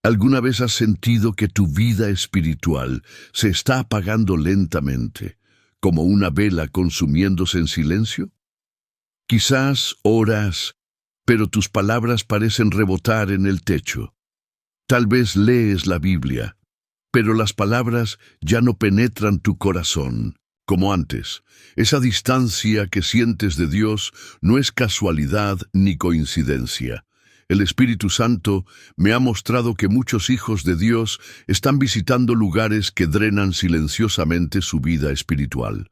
¿Alguna vez has sentido que tu vida espiritual se está apagando lentamente, como una vela consumiéndose en silencio? Quizás oras, pero tus palabras parecen rebotar en el techo. Tal vez lees la Biblia, pero las palabras ya no penetran tu corazón, como antes. Esa distancia que sientes de Dios no es casualidad ni coincidencia. El Espíritu Santo me ha mostrado que muchos hijos de Dios están visitando lugares que drenan silenciosamente su vida espiritual.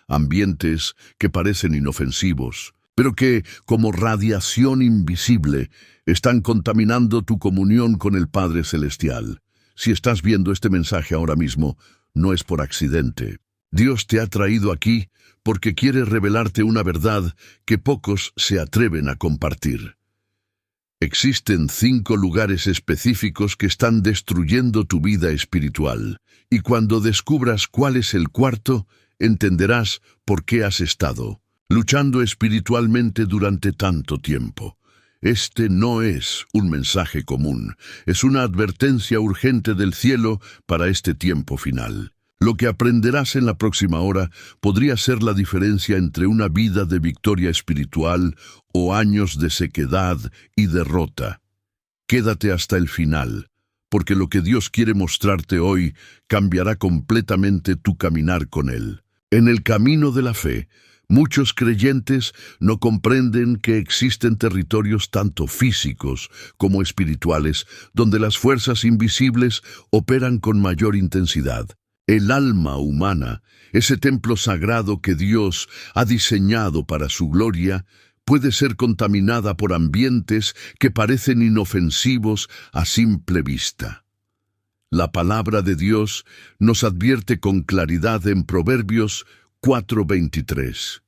Ambientes que parecen inofensivos, pero que, como radiación invisible, están contaminando tu comunión con el Padre Celestial. Si estás viendo este mensaje ahora mismo, no es por accidente. Dios te ha traído aquí porque quiere revelarte una verdad que pocos se atreven a compartir. Existen 5 lugares específicos que están destruyendo tu vida espiritual, y cuando descubras cuál es el cuarto, entenderás por qué has estado luchando espiritualmente durante tanto tiempo. Este no es un mensaje común, es una advertencia urgente del cielo para este tiempo final. Lo que aprenderás en la próxima hora podría ser la diferencia entre una vida de victoria espiritual o años de sequedad y derrota. Quédate hasta el final, porque lo que Dios quiere mostrarte hoy cambiará completamente tu caminar con Él. En el camino de la fe, muchos creyentes no comprenden que existen territorios tanto físicos como espirituales donde las fuerzas invisibles operan con mayor intensidad. El alma humana, ese templo sagrado que Dios ha diseñado para su gloria, puede ser contaminada por ambientes que parecen inofensivos a simple vista. La palabra de Dios nos advierte con claridad en Proverbios 4:23.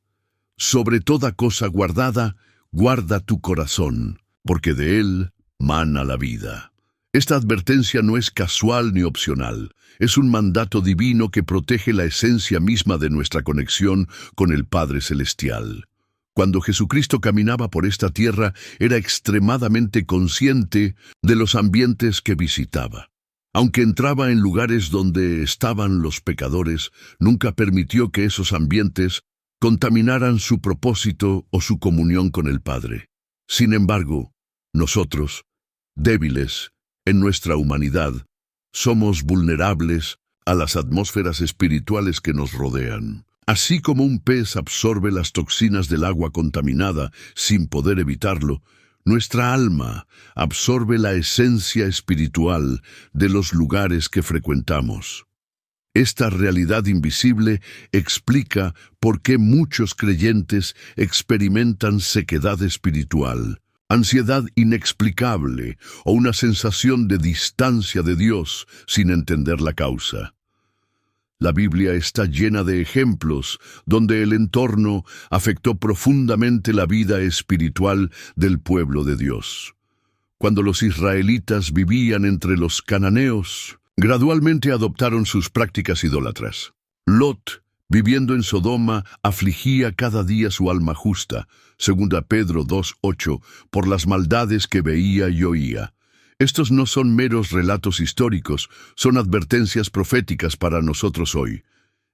Sobre toda cosa guardada, guarda tu corazón, porque de él mana la vida. Esta advertencia no es casual ni opcional, es un mandato divino que protege la esencia misma de nuestra conexión con el Padre Celestial. Cuando Jesucristo caminaba por esta tierra, era extremadamente consciente de los ambientes que visitaba. Aunque entraba en lugares donde estaban los pecadores, nunca permitió que esos ambientes contaminaran su propósito o su comunión con el Padre. Sin embargo, nosotros, débiles en nuestra humanidad, somos vulnerables a las atmósferas espirituales que nos rodean. Así como un pez absorbe las toxinas del agua contaminada sin poder evitarlo, nuestra alma absorbe la esencia espiritual de los lugares que frecuentamos. Esta realidad invisible explica por qué muchos creyentes experimentan sequedad espiritual, ansiedad inexplicable o una sensación de distancia de Dios sin entender la causa. La Biblia está llena de ejemplos donde el entorno afectó profundamente la vida espiritual del pueblo de Dios. Cuando los israelitas vivían entre los cananeos, gradualmente adoptaron sus prácticas idólatras. Lot, viviendo en Sodoma, afligía cada día su alma justa, 2 Pedro 2:8, por las maldades que veía y oía. Estos no son meros relatos históricos, son advertencias proféticas para nosotros hoy.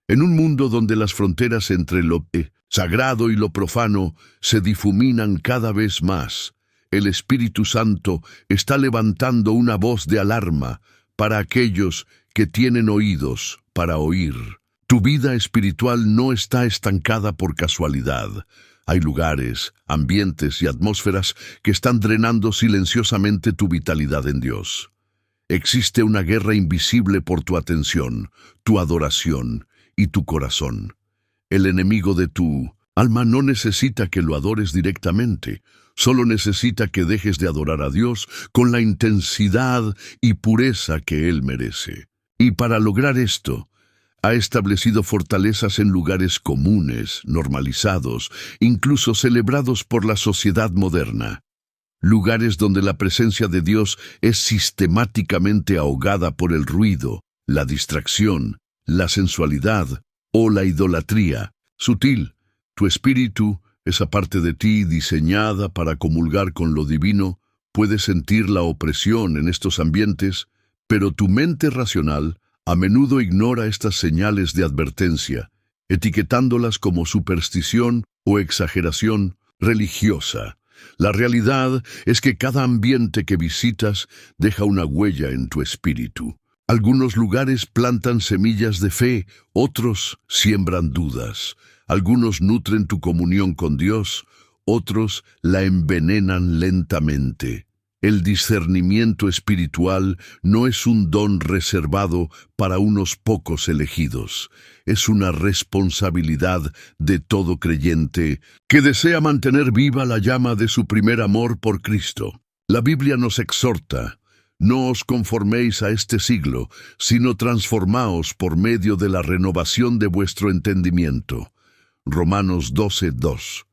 En un mundo donde las fronteras entre lo sagrado y lo profano se difuminan cada vez más, el Espíritu Santo está levantando una voz de alarma para aquellos que tienen oídos para oír. Tu vida espiritual no está estancada por casualidad. Hay lugares, ambientes y atmósferas que están drenando silenciosamente tu vitalidad en Dios. Existe una guerra invisible por tu atención, tu adoración y tu corazón. El enemigo de tu alma no necesita que lo adores directamente, solo necesita que dejes de adorar a Dios con la intensidad y pureza que Él merece. Y para lograr esto, ha establecido fortalezas en lugares comunes, normalizados, incluso celebrados por la sociedad moderna. Lugares donde la presencia de Dios es sistemáticamente ahogada por el ruido, la distracción, la sensualidad o la idolatría. Sutil, tu espíritu, esa parte de ti diseñada para comulgar con lo divino, Puedes sentir la opresión en estos ambientes, pero tu mente racional a menudo ignora estas señales de advertencia, etiquetándolas como superstición o exageración religiosa. La realidad es que cada ambiente que visitas deja una huella en tu espíritu. Algunos lugares plantan semillas de fe, otros siembran dudas. Algunos nutren tu comunión con Dios, otros la envenenan lentamente. El discernimiento espiritual no es un don reservado para unos pocos elegidos. Es una responsabilidad de todo creyente que desea mantener viva la llama de su primer amor por Cristo. La Biblia nos exhorta: no os conforméis a este siglo, sino transformaos por medio de la renovación de vuestro entendimiento. Romanos 12:2.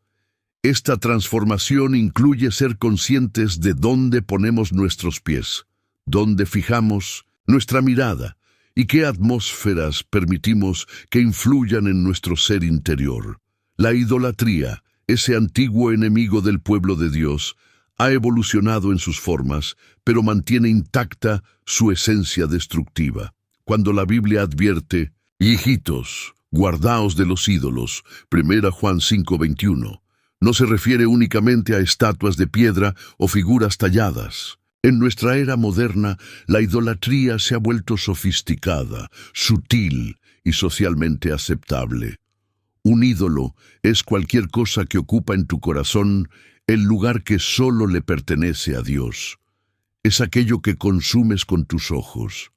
Esta transformación incluye ser conscientes de dónde ponemos nuestros pies, dónde fijamos nuestra mirada y qué atmósferas permitimos que influyan en nuestro ser interior. La idolatría, ese antiguo enemigo del pueblo de Dios, ha evolucionado en sus formas, pero mantiene intacta su esencia destructiva. Cuando la Biblia advierte: hijitos, guardaos de los ídolos, 1 Juan 5:21, no se refiere únicamente a estatuas de piedra o figuras talladas. En nuestra era moderna, la idolatría se ha vuelto sofisticada, sutil y socialmente aceptable. Un ídolo es cualquier cosa que ocupa en tu corazón el lugar que solo le pertenece a Dios. Es aquello que consumes con tus ojos,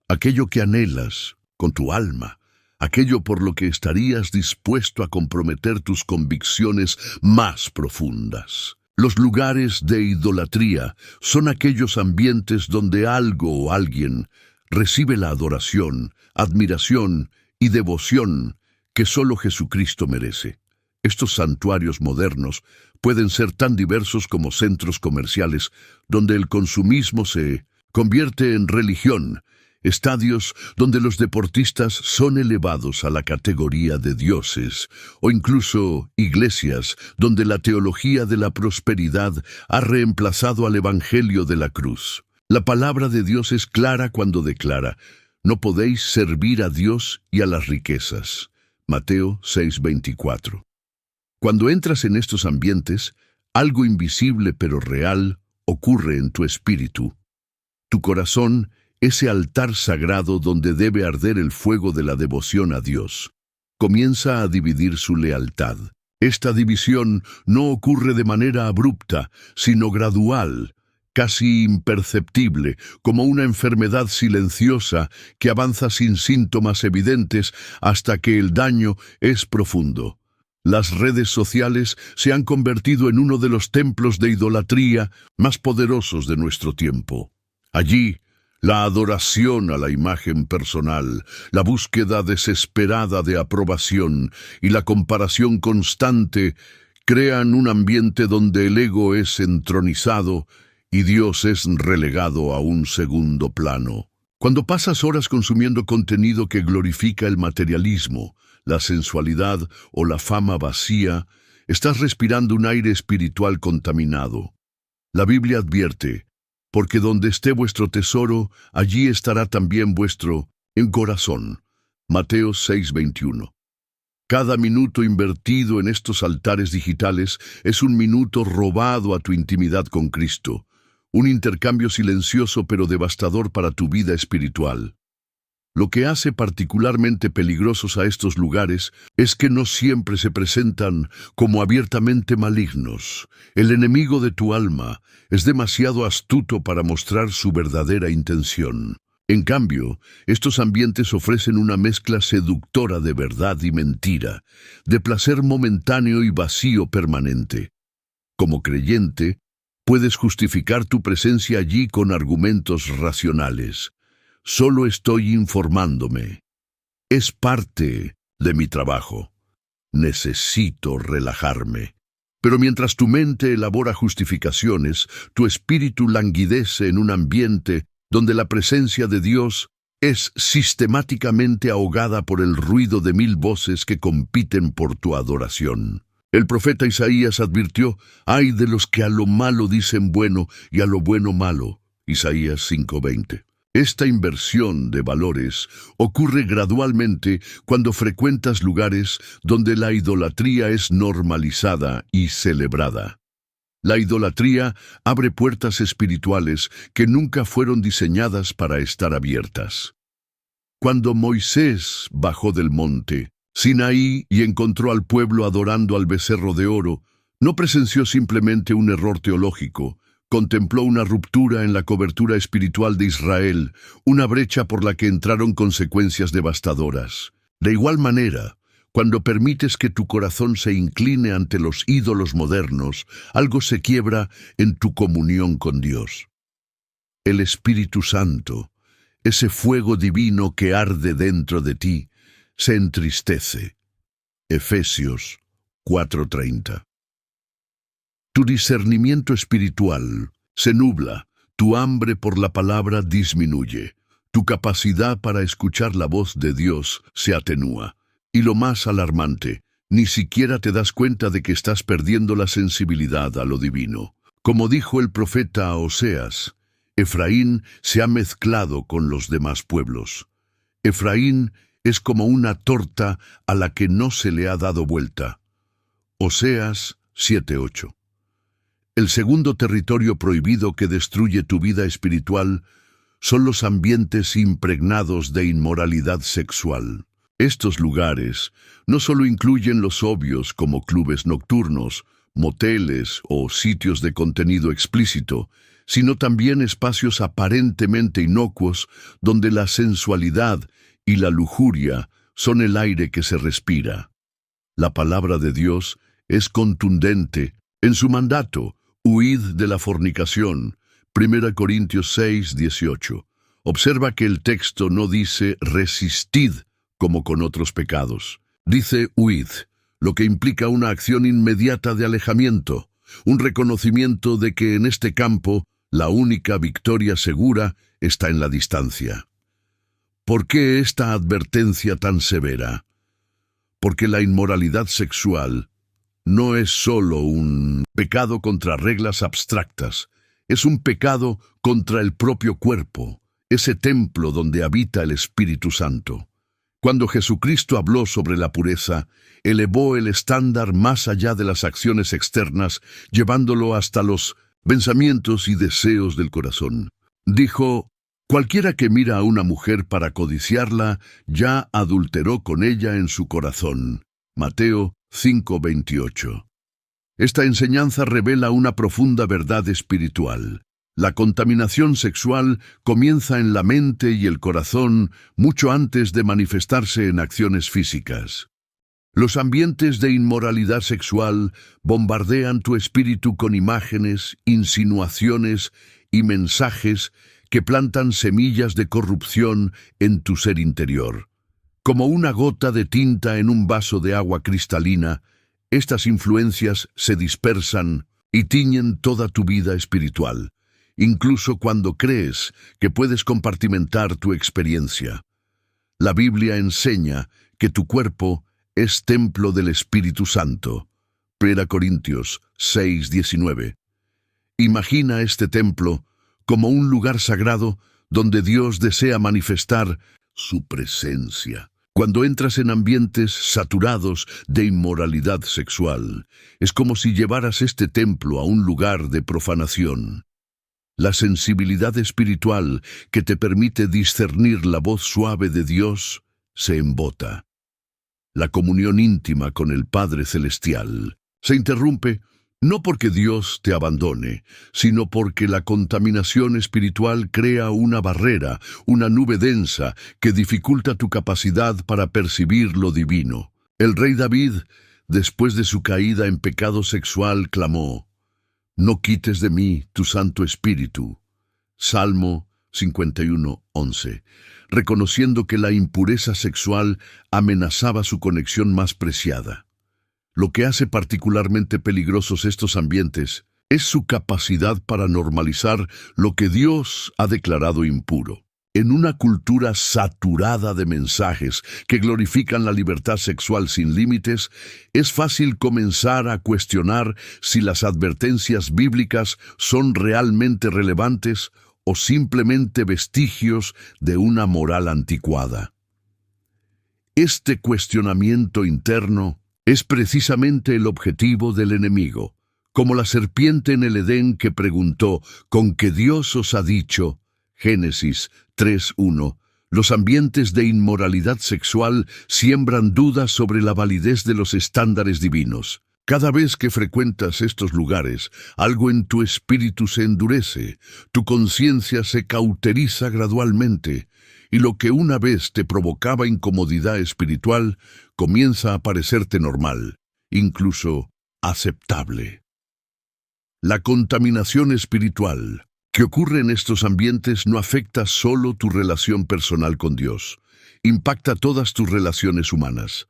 aquello que anhelas con tu alma, aquello por lo que estarías dispuesto a comprometer tus convicciones más profundas. Los lugares de idolatría son aquellos ambientes donde algo o alguien recibe la adoración, admiración y devoción que solo Jesucristo merece. Estos santuarios modernos pueden ser tan diversos como centros comerciales donde el consumismo se convierte en religión, estadios donde los deportistas son elevados a la categoría de dioses, o incluso iglesias donde la teología de la prosperidad ha reemplazado al evangelio de la cruz. La palabra de Dios es clara cuando declara: no podéis servir a Dios y a las riquezas. Mateo 6:24. Cuando entras en estos ambientes, algo invisible pero real ocurre en tu espíritu. Tu corazón, ese altar sagrado donde debe arder el fuego de la devoción a Dios, comienza a dividir su lealtad. Esta división no ocurre de manera abrupta, sino gradual, casi imperceptible, como una enfermedad silenciosa que avanza sin síntomas evidentes hasta que el daño es profundo. Las redes sociales se han convertido en uno de los templos de idolatría más poderosos de nuestro tiempo. Allí, la adoración a la imagen personal, la búsqueda desesperada de aprobación y la comparación constante crean un ambiente donde el ego es entronizado y Dios es relegado a un segundo plano. Cuando pasas horas consumiendo contenido que glorifica el materialismo, la sensualidad o la fama vacía, estás respirando un aire espiritual contaminado. La Biblia advierte: porque donde esté vuestro tesoro, allí estará también vuestro corazón. Mateo 6:21. Cada minuto invertido en estos altares digitales es un minuto robado a tu intimidad con Cristo, un intercambio silencioso pero devastador para tu vida espiritual. Lo que hace particularmente peligrosos a estos lugares es que no siempre se presentan como abiertamente malignos. El enemigo de tu alma es demasiado astuto para mostrar su verdadera intención. En cambio, estos ambientes ofrecen una mezcla seductora de verdad y mentira, de placer momentáneo y vacío permanente. Como creyente, puedes justificar tu presencia allí con argumentos racionales. Solo estoy informándome. Es parte de mi trabajo. Necesito relajarme. Pero mientras tu mente elabora justificaciones, tu espíritu languidece en un ambiente donde la presencia de Dios es sistemáticamente ahogada por el ruido de 1000 voces que compiten por tu adoración. El profeta Isaías advirtió: «Ay de los que a lo malo dicen bueno y a lo bueno malo». Isaías 5:20. Esta inversión de valores ocurre gradualmente cuando frecuentas lugares donde la idolatría es normalizada y celebrada. La idolatría abre puertas espirituales que nunca fueron diseñadas para estar abiertas. Cuando Moisés bajó del monte Sinaí y encontró al pueblo adorando al becerro de oro, no presenció simplemente un error teológico, contempló una ruptura en la cobertura espiritual de Israel, una brecha por la que entraron consecuencias devastadoras. De igual manera, cuando permites que tu corazón se incline ante los ídolos modernos, algo se quiebra en tu comunión con Dios. El Espíritu Santo, ese fuego divino que arde dentro de ti, se entristece. Efesios 4:30. Tu discernimiento espiritual se nubla, tu hambre por la palabra disminuye, tu capacidad para escuchar la voz de Dios se atenúa. Y lo más alarmante, ni siquiera te das cuenta de que estás perdiendo la sensibilidad a lo divino. Como dijo el profeta Oseas, Efraín se ha mezclado con los demás pueblos. Efraín es como una torta a la que no se le ha dado vuelta. Oseas 7:8. El segundo territorio prohibido que destruye tu vida espiritual son los ambientes impregnados de inmoralidad sexual. Estos lugares no solo incluyen los obvios como clubes nocturnos, moteles o sitios de contenido explícito, sino también espacios aparentemente inocuos donde la sensualidad y la lujuria son el aire que se respira. La palabra de Dios es contundente en su mandato: huid de la fornicación. 1 Corintios 6:18. Observa que el texto no dice resistid como con otros pecados. Dice huid, lo que implica una acción inmediata de alejamiento, un reconocimiento de que en este campo la única victoria segura está en la distancia. ¿Por qué esta advertencia tan severa? Porque la inmoralidad sexual no es solo un pecado contra reglas abstractas, es un pecado contra el propio cuerpo, ese templo donde habita el Espíritu Santo. Cuando Jesucristo habló sobre la pureza, elevó el estándar más allá de las acciones externas, llevándolo hasta los pensamientos y deseos del corazón. Dijo: cualquiera que mira a una mujer para codiciarla, ya adulteró con ella en su corazón. Mateo 5:28. Esta enseñanza revela una profunda verdad espiritual. La contaminación sexual comienza en la mente y el corazón mucho antes de manifestarse en acciones físicas. Los ambientes de inmoralidad sexual bombardean tu espíritu con imágenes, insinuaciones y mensajes que plantan semillas de corrupción en tu ser interior. Como una gota de tinta en un vaso de agua cristalina, estas influencias se dispersan y tiñen toda tu vida espiritual, incluso cuando crees que puedes compartimentar tu experiencia. La Biblia enseña que tu cuerpo es templo del Espíritu Santo. 1 Corintios 6:19. Imagina este templo como un lugar sagrado donde Dios desea manifestar su presencia. Cuando entras en ambientes saturados de inmoralidad sexual, es como si llevaras este templo a un lugar de profanación. La sensibilidad espiritual que te permite discernir la voz suave de Dios se embota. La comunión íntima con el Padre Celestial se interrumpe no porque Dios te abandone, sino porque la contaminación espiritual crea una barrera, una nube densa que dificulta tu capacidad para percibir lo divino. El rey David, después de su caída en pecado sexual, clamó: no quites de mí tu Santo Espíritu. Salmo 51:11, reconociendo que la impureza sexual amenazaba su conexión más preciada. Lo que hace particularmente peligrosos estos ambientes es su capacidad para normalizar lo que Dios ha declarado impuro. En una cultura saturada de mensajes que glorifican la libertad sexual sin límites, es fácil comenzar a cuestionar si las advertencias bíblicas son realmente relevantes o simplemente vestigios de una moral anticuada. Este cuestionamiento interno es precisamente el objetivo del enemigo, como la serpiente en el Edén que preguntó: ¿con qué Dios os ha dicho? Génesis 3:1. Los ambientes de inmoralidad sexual siembran dudas sobre la validez de los estándares divinos. Cada vez que frecuentas estos lugares, algo en tu espíritu se endurece, tu conciencia se cauteriza gradualmente, y lo que una vez te provocaba incomodidad espiritual comienza a parecerte normal, incluso aceptable. La contaminación espiritual que ocurre en estos ambientes no afecta solo tu relación personal con Dios, impacta todas tus relaciones humanas.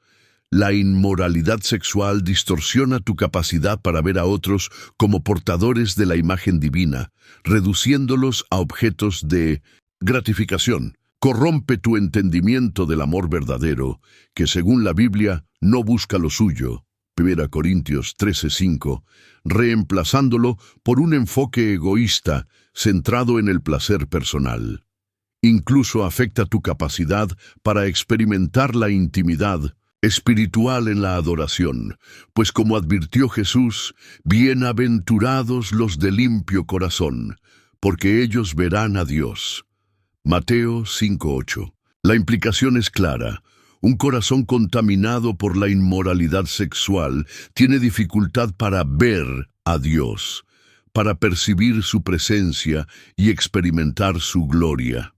La inmoralidad sexual distorsiona tu capacidad para ver a otros como portadores de la imagen divina, reduciéndolos a objetos de gratificación. Corrompe tu entendimiento del amor verdadero, que según la Biblia no busca lo suyo, 1 Corintios 13:5, reemplazándolo por un enfoque egoísta centrado en el placer personal. Incluso afecta tu capacidad para experimentar la intimidad espiritual en la adoración, pues como advirtió Jesús, bienaventurados los de limpio corazón, porque ellos verán a Dios. Mateo 5:8. La implicación es clara. Un corazón contaminado por la inmoralidad sexual tiene dificultad para ver a Dios, para percibir su presencia y experimentar su gloria.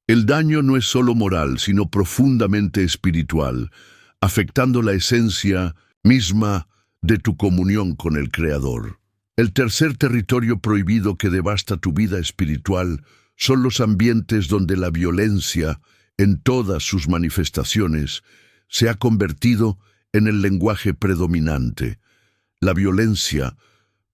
El daño no es solo moral, sino profundamente espiritual, afectando la esencia misma de tu comunión con el Creador. El tercer territorio prohibido que devasta tu vida espiritual son los ambientes donde la violencia, en todas sus manifestaciones, se ha convertido en el lenguaje predominante. La violencia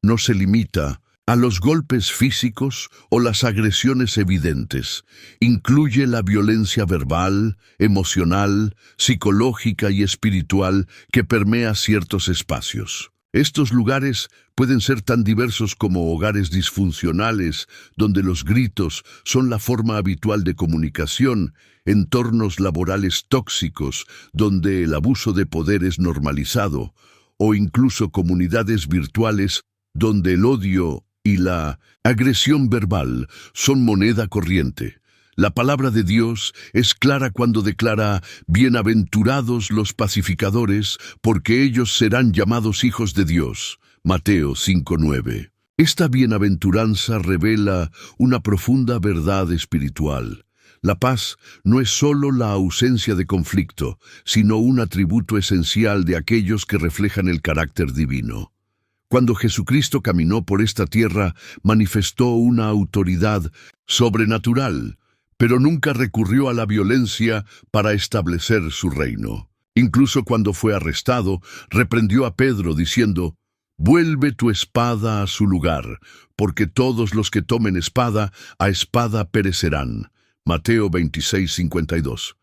no se limita a los golpes físicos o las agresiones evidentes. Incluye la violencia verbal, emocional, psicológica y espiritual que permea ciertos espacios. Estos lugares pueden ser tan diversos como hogares disfuncionales, donde los gritos son la forma habitual de comunicación, entornos laborales tóxicos, donde el abuso de poder es normalizado, o incluso comunidades virtuales donde el odio y la agresión verbal son moneda corriente. La palabra de Dios es clara cuando declara: bienaventurados los pacificadores, porque ellos serán llamados hijos de Dios. Mateo 5:9. Esta bienaventuranza revela una profunda verdad espiritual. La paz no es solo la ausencia de conflicto, sino un atributo esencial de aquellos que reflejan el carácter divino. Cuando Jesucristo caminó por esta tierra, manifestó una autoridad sobrenatural, pero nunca recurrió a la violencia para establecer su reino. Incluso cuando fue arrestado, reprendió a Pedro diciendo: «Vuelve tu espada a su lugar, porque todos los que tomen espada, a espada perecerán». Mateo 26:52.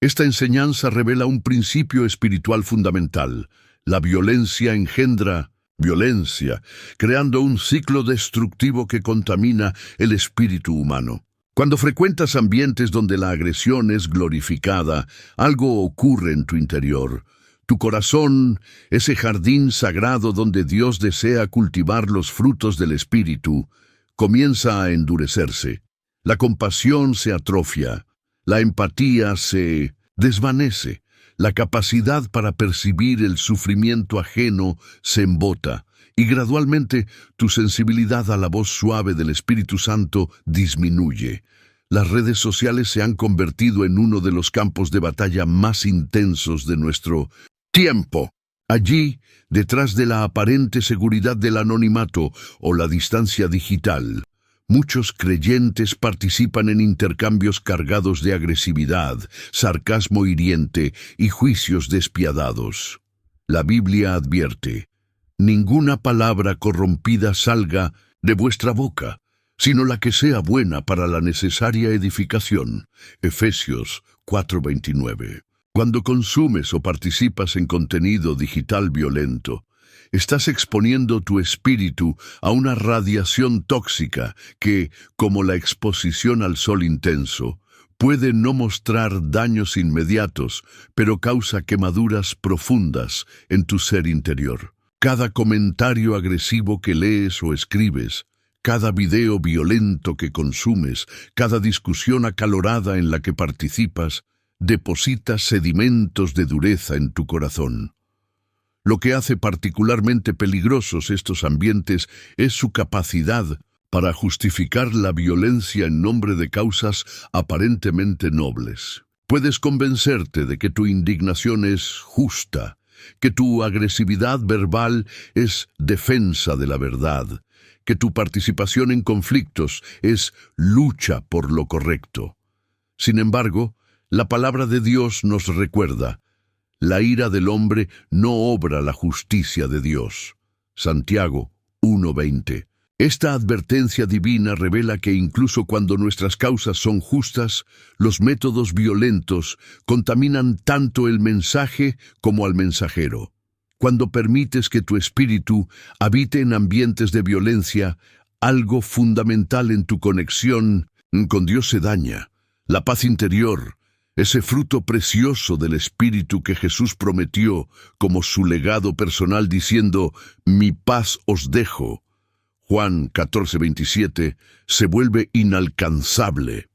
Esta enseñanza revela un principio espiritual fundamental. La violencia engendra violencia, creando un ciclo destructivo que contamina el espíritu humano. Cuando frecuentas ambientes donde la agresión es glorificada, algo ocurre en tu interior. Tu corazón, ese jardín sagrado donde Dios desea cultivar los frutos del espíritu, comienza a endurecerse. La compasión se atrofia, la empatía se desvanece. La capacidad para percibir el sufrimiento ajeno se embota, y gradualmente tu sensibilidad a la voz suave del Espíritu Santo disminuye. Las redes sociales se han convertido en uno de los campos de batalla más intensos de nuestro tiempo. Allí, detrás de la aparente seguridad del anonimato o la distancia digital, muchos creyentes participan en intercambios cargados de agresividad, sarcasmo hiriente y juicios despiadados. La Biblia advierte: ninguna palabra corrompida salga de vuestra boca, sino la que sea buena para la necesaria edificación. Efesios 4:29. Cuando consumes o participas en contenido digital violento, estás exponiendo tu espíritu a una radiación tóxica que, como la exposición al sol intenso, puede no mostrar daños inmediatos, pero causa quemaduras profundas en tu ser interior. Cada comentario agresivo que lees o escribes, cada video violento que consumes, cada discusión acalorada en la que participas, deposita sedimentos de dureza en tu corazón. Lo que hace particularmente peligrosos estos ambientes es su capacidad para justificar la violencia en nombre de causas aparentemente nobles. Puedes convencerte de que tu indignación es justa, que tu agresividad verbal es defensa de la verdad, que tu participación en conflictos es lucha por lo correcto. Sin embargo, la palabra de Dios nos recuerda: la ira del hombre no obra la justicia de Dios. Santiago 1:20. Esta advertencia divina revela que incluso cuando nuestras causas son justas, los métodos violentos contaminan tanto el mensaje como al mensajero. Cuando permites que tu espíritu habite en ambientes de violencia, algo fundamental en tu conexión con Dios se daña. La paz interior, ese fruto precioso del Espíritu que Jesús prometió como su legado personal diciendo: mi paz os dejo. Juan 14:27, se vuelve inalcanzable.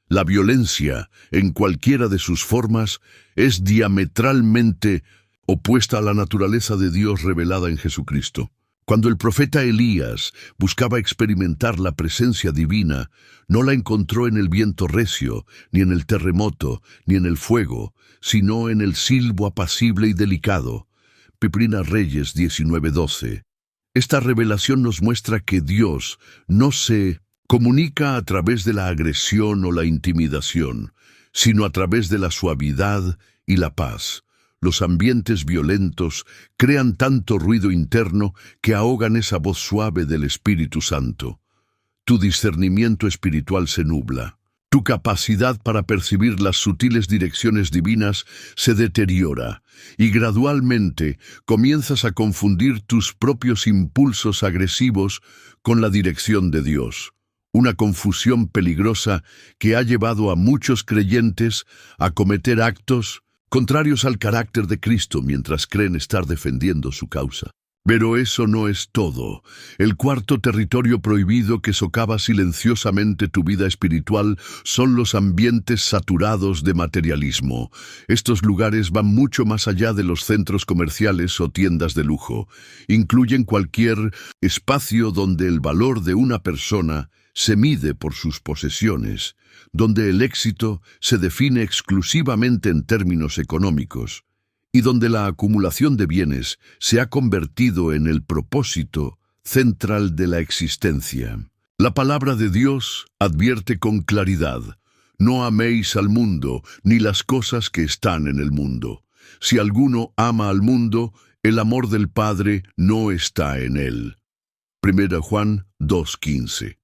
La violencia, en cualquiera de sus formas, es diametralmente opuesta a la naturaleza de Dios revelada en Jesucristo. Cuando el profeta Elías buscaba experimentar la presencia divina, no la encontró en el viento recio, ni en el terremoto, ni en el fuego, sino en el silbo apacible y delicado. Primera Reyes 19:12. Esta revelación nos muestra que Dios no se comunica a través de la agresión o la intimidación, sino a través de la suavidad y la paz. Los ambientes violentos crean tanto ruido interno que ahogan esa voz suave del Espíritu Santo. Tu discernimiento espiritual se nubla. Tu capacidad para percibir las sutiles direcciones divinas se deteriora y gradualmente comienzas a confundir tus propios impulsos agresivos con la dirección de Dios. Una confusión peligrosa que ha llevado a muchos creyentes a cometer actos contrarios al carácter de Cristo mientras creen estar defendiendo su causa. Pero eso no es todo. El cuarto territorio prohibido que socava silenciosamente tu vida espiritual son los ambientes saturados de materialismo. Estos lugares van mucho más allá de los centros comerciales o tiendas de lujo. Incluyen cualquier espacio donde el valor de una persona se mide por sus posesiones, donde el éxito se define exclusivamente en términos económicos, y donde la acumulación de bienes se ha convertido en el propósito central de la existencia. La palabra de Dios advierte con claridad: no améis al mundo ni las cosas que están en el mundo. Si alguno ama al mundo, el amor del Padre no está en él. 1 Juan 2:15.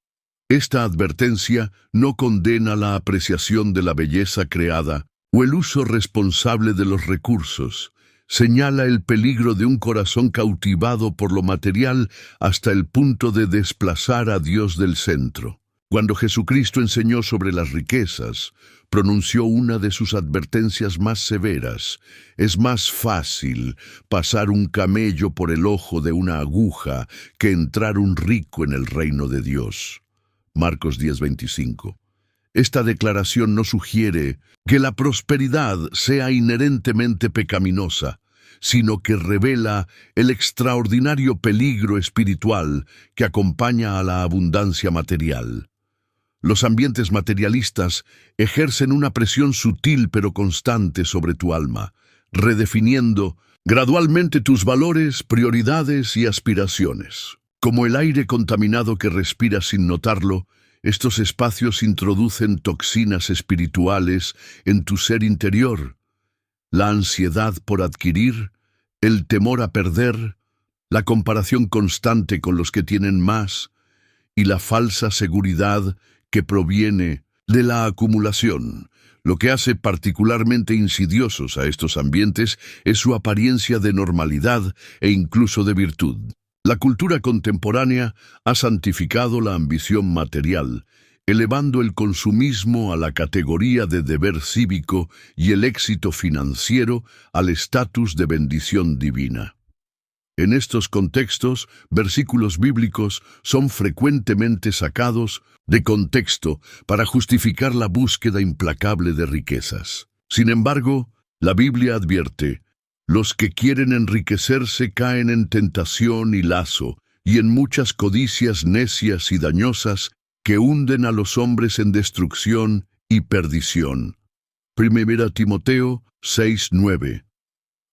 Esta advertencia no condena la apreciación de la belleza creada o el uso responsable de los recursos. Señala el peligro de un corazón cautivado por lo material hasta el punto de desplazar a Dios del centro. Cuando Jesucristo enseñó sobre las riquezas, pronunció una de sus advertencias más severas: es más fácil pasar un camello por el ojo de una aguja que entrar un rico en el reino de Dios. Marcos 10:25. Esta declaración no sugiere que la prosperidad sea inherentemente pecaminosa, sino que revela el extraordinario peligro espiritual que acompaña a la abundancia material. Los ambientes materialistas ejercen una presión sutil pero constante sobre tu alma, redefiniendo gradualmente tus valores, prioridades y aspiraciones. Como el aire contaminado que respiras sin notarlo, estos espacios introducen toxinas espirituales en tu ser interior. La ansiedad por adquirir, el temor a perder, la comparación constante con los que tienen más y la falsa seguridad que proviene de la acumulación. Lo que hace particularmente insidiosos a estos ambientes es su apariencia de normalidad e incluso de virtud. La cultura contemporánea ha santificado la ambición material, elevando el consumismo a la categoría de deber cívico y el éxito financiero al estatus de bendición divina. En estos contextos, versículos bíblicos son frecuentemente sacados de contexto para justificar la búsqueda implacable de riquezas. Sin embargo, la Biblia advierte: los que quieren enriquecerse caen en tentación y lazo, y en muchas codicias necias y dañosas que hunden a los hombres en destrucción y perdición. 1 Timoteo 6:9.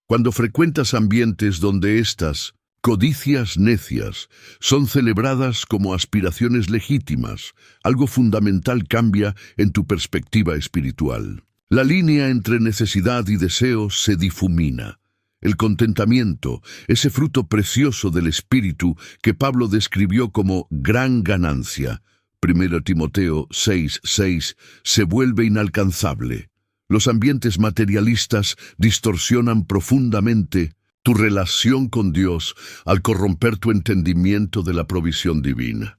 Cuando frecuentas ambientes donde estas codicias necias son celebradas como aspiraciones legítimas, algo fundamental cambia en tu perspectiva espiritual. La línea entre necesidad y deseo se difumina. El contentamiento, ese fruto precioso del espíritu que Pablo describió como gran ganancia, 1 Timoteo 6:6, se vuelve inalcanzable. Los ambientes materialistas distorsionan profundamente tu relación con Dios al corromper tu entendimiento de la provisión divina.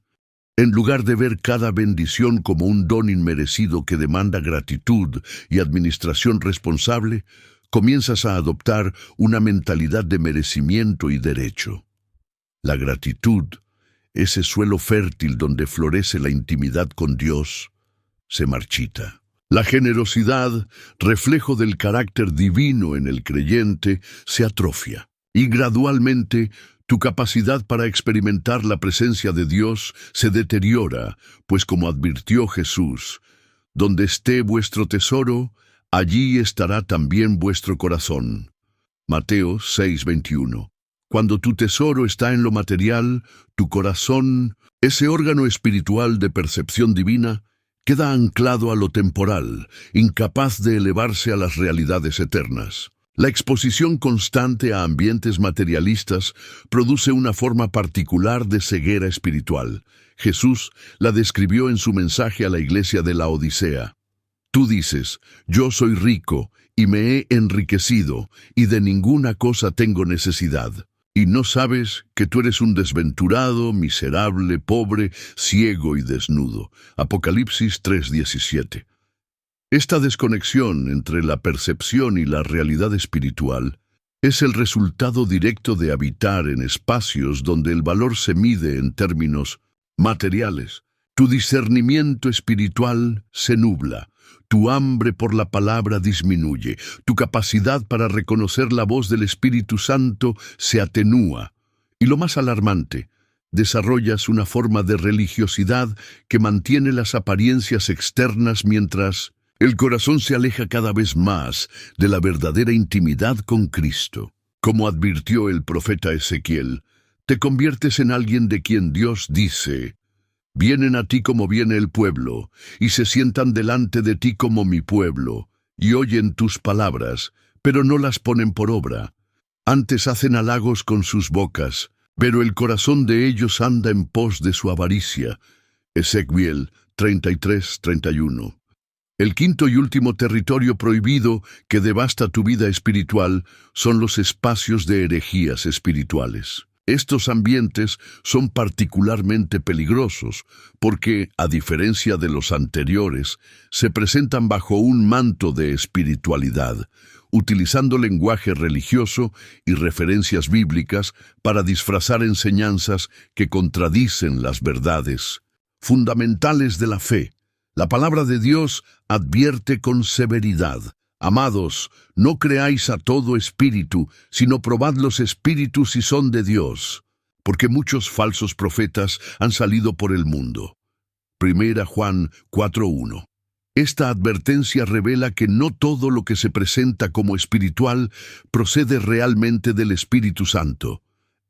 En lugar de ver cada bendición como un don inmerecido que demanda gratitud y administración responsable, comienzas a adoptar una mentalidad de merecimiento y derecho. La gratitud, ese suelo fértil donde florece la intimidad con Dios, se marchita. La generosidad, reflejo del carácter divino en el creyente, se atrofia, y gradualmente tu capacidad para experimentar la presencia de Dios se deteriora, pues como advirtió Jesús, donde esté vuestro tesoro, allí estará también vuestro corazón. Mateo 6:21. Cuando tu tesoro está en lo material, tu corazón, ese órgano espiritual de percepción divina, queda anclado a lo temporal, incapaz de elevarse a las realidades eternas. La exposición constante a ambientes materialistas produce una forma particular de ceguera espiritual. Jesús la describió en su mensaje a la iglesia de la Odisea. Tú dices: yo soy rico y me he enriquecido, y de ninguna cosa tengo necesidad. Y no sabes que tú eres un desventurado, miserable, pobre, ciego y desnudo. Apocalipsis 3:17. Esta desconexión entre la percepción y la realidad espiritual es el resultado directo de habitar en espacios donde el valor se mide en términos materiales. Tu discernimiento espiritual se nubla. Tu hambre por la palabra disminuye, tu capacidad para reconocer la voz del Espíritu Santo se atenúa. Y lo más alarmante, desarrollas una forma de religiosidad que mantiene las apariencias externas mientras el corazón se aleja cada vez más de la verdadera intimidad con Cristo. Como advirtió el profeta Ezequiel, te conviertes en alguien de quien Dios dice: vienen a ti como viene el pueblo, y se sientan delante de ti como mi pueblo, y oyen tus palabras, pero no las ponen por obra. Antes hacen halagos con sus bocas, pero el corazón de ellos anda en pos de su avaricia. Ezequiel 33:31. El quinto y último territorio prohibido que devasta tu vida espiritual son los espacios de herejías espirituales. Estos ambientes son particularmente peligrosos porque, a diferencia de los anteriores, se presentan bajo un manto de espiritualidad, utilizando lenguaje religioso y referencias bíblicas para disfrazar enseñanzas que contradicen las verdades fundamentales de la fe. La palabra de Dios advierte con severidad: amados, no creáis a todo espíritu, sino probad los espíritus si son de Dios, porque muchos falsos profetas han salido por el mundo. 1 Juan 4:1. Esta advertencia revela que no todo lo que se presenta como espiritual procede realmente del Espíritu Santo.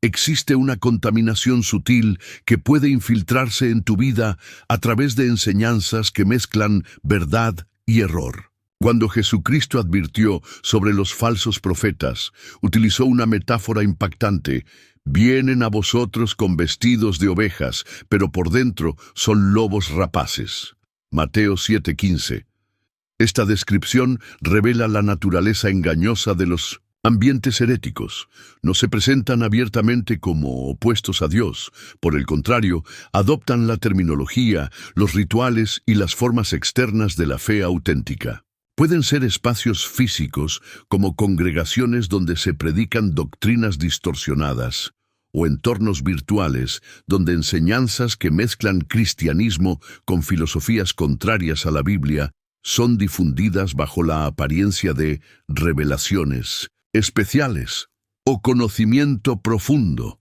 Existe una contaminación sutil que puede infiltrarse en tu vida a través de enseñanzas que mezclan verdad y error. Cuando Jesucristo advirtió sobre los falsos profetas, utilizó una metáfora impactante: Vienen a vosotros con vestidos de ovejas, pero por dentro son lobos rapaces. Mateo 7:15. Esta descripción revela la naturaleza engañosa de los ambientes heréticos. No se presentan abiertamente como opuestos a Dios. Por el contrario, adoptan la terminología, los rituales y las formas externas de la fe auténtica. Pueden ser espacios físicos, como congregaciones donde se predican doctrinas distorsionadas, o entornos virtuales, donde enseñanzas que mezclan cristianismo con filosofías contrarias a la Biblia son difundidas bajo la apariencia de revelaciones especiales o conocimiento profundo.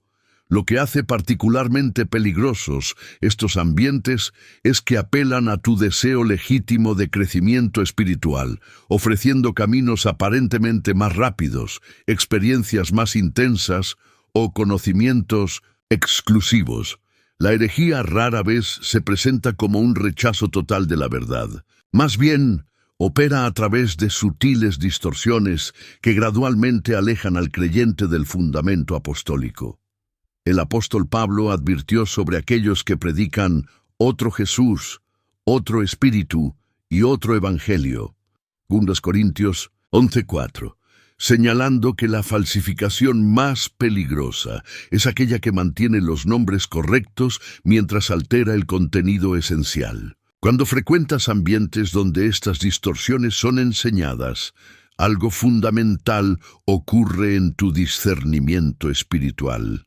Lo que hace particularmente peligrosos estos ambientes es que apelan a tu deseo legítimo de crecimiento espiritual, ofreciendo caminos aparentemente más rápidos, experiencias más intensas o conocimientos exclusivos. La herejía rara vez se presenta como un rechazo total de la verdad. Más bien, opera a través de sutiles distorsiones que gradualmente alejan al creyente del fundamento apostólico. El apóstol Pablo advirtió sobre aquellos que predican otro Jesús, otro Espíritu y otro Evangelio. 2 Corintios 11:4. Señalando que la falsificación más peligrosa es aquella que mantiene los nombres correctos mientras altera el contenido esencial. Cuando frecuentas ambientes donde estas distorsiones son enseñadas, algo fundamental ocurre en tu discernimiento espiritual.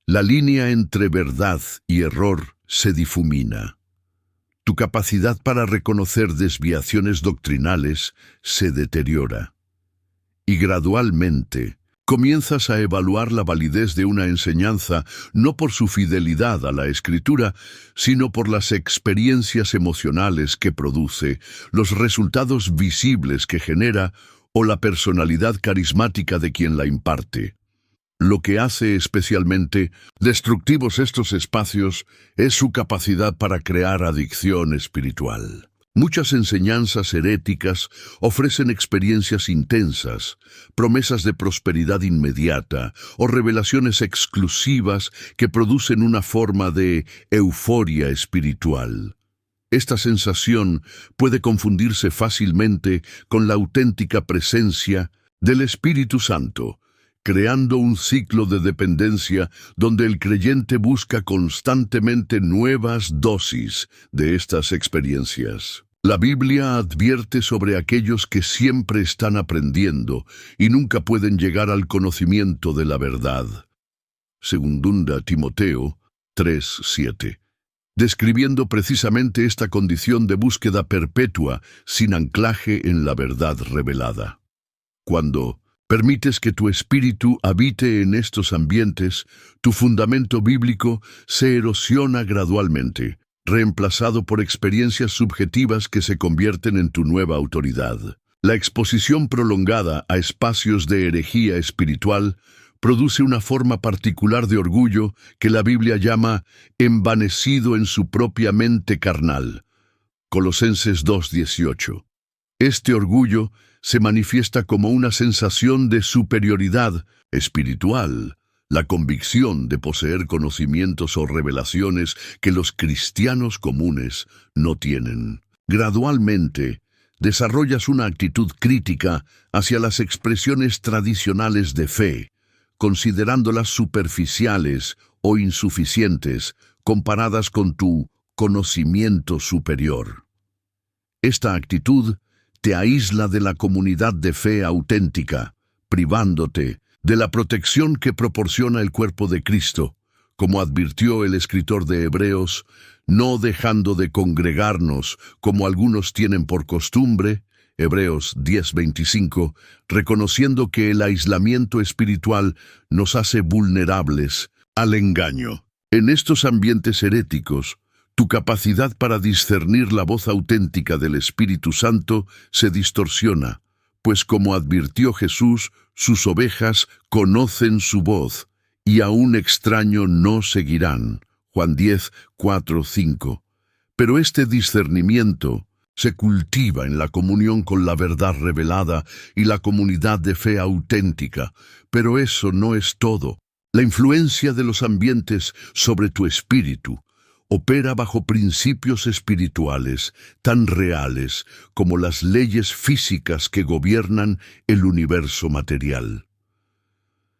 La línea entre verdad y error se difumina. Tu capacidad para reconocer desviaciones doctrinales se deteriora. Y gradualmente, comienzas a evaluar la validez de una enseñanza no por su fidelidad a la Escritura, sino por las experiencias emocionales que produce, los resultados visibles que genera o la personalidad carismática de quien la imparte. Lo que hace especialmente destructivos estos espacios es su capacidad para crear adicción espiritual. Muchas enseñanzas heréticas ofrecen experiencias intensas, promesas de prosperidad inmediata o revelaciones exclusivas que producen una forma de euforia espiritual. Esta sensación puede confundirse fácilmente con la auténtica presencia del Espíritu Santo, creando un ciclo de dependencia donde el creyente busca constantemente nuevas dosis de estas experiencias. La Biblia advierte sobre aquellos que siempre están aprendiendo y nunca pueden llegar al conocimiento de la verdad. Segunda Timoteo 3:7. Describiendo precisamente esta condición de búsqueda perpetua sin anclaje en la verdad revelada. Cuando permites que tu espíritu habite en estos ambientes, tu fundamento bíblico se erosiona gradualmente, reemplazado por experiencias subjetivas que se convierten en tu nueva autoridad. La exposición prolongada a espacios de herejía espiritual produce una forma particular de orgullo que la Biblia llama envanecido en su propia mente carnal. Colosenses 2:18. Este orgullo se manifiesta como una sensación de superioridad espiritual, la convicción de poseer conocimientos o revelaciones que los cristianos comunes no tienen. Gradualmente, desarrollas una actitud crítica hacia las expresiones tradicionales de fe, considerándolas superficiales o insuficientes comparadas con tu conocimiento superior. Esta actitud te aísla de la comunidad de fe auténtica, privándote de la protección que proporciona el cuerpo de Cristo, como advirtió el escritor de Hebreos, no dejando de congregarnos como algunos tienen por costumbre, Hebreos 10:25, reconociendo que el aislamiento espiritual nos hace vulnerables al engaño. En estos ambientes heréticos, tu capacidad para discernir la voz auténtica del Espíritu Santo se distorsiona, pues como advirtió Jesús, sus ovejas conocen su voz, y a un extraño no seguirán. Juan 10:4-5. Pero este discernimiento se cultiva en la comunión con la verdad revelada y la comunidad de fe auténtica. Pero eso no es todo. La influencia de los ambientes sobre tu espíritu opera bajo principios espirituales tan reales como las leyes físicas que gobiernan el universo material.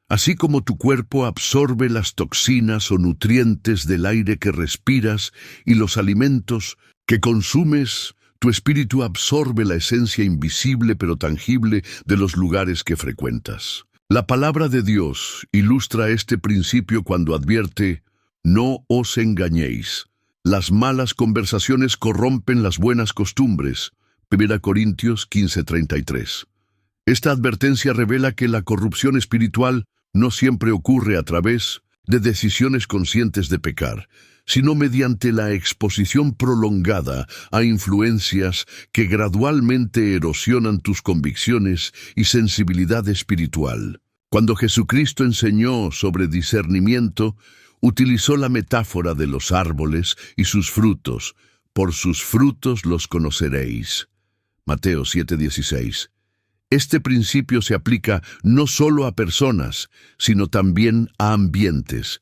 Así como tu cuerpo absorbe las toxinas o nutrientes del aire que respiras y los alimentos que consumes, tu espíritu absorbe la esencia invisible pero tangible de los lugares que frecuentas. La palabra de Dios ilustra este principio cuando advierte: no os engañéis. Las malas conversaciones corrompen las buenas costumbres. 1 Corintios 15:33. Esta advertencia revela que la corrupción espiritual no siempre ocurre a través de decisiones conscientes de pecar, sino mediante la exposición prolongada a influencias que gradualmente erosionan tus convicciones y sensibilidad espiritual. Cuando Jesucristo enseñó sobre discernimiento, utilizó la metáfora de los árboles y sus frutos. Por sus frutos los conoceréis. Mateo 7:16. Este principio se aplica no solo a personas, sino también a ambientes.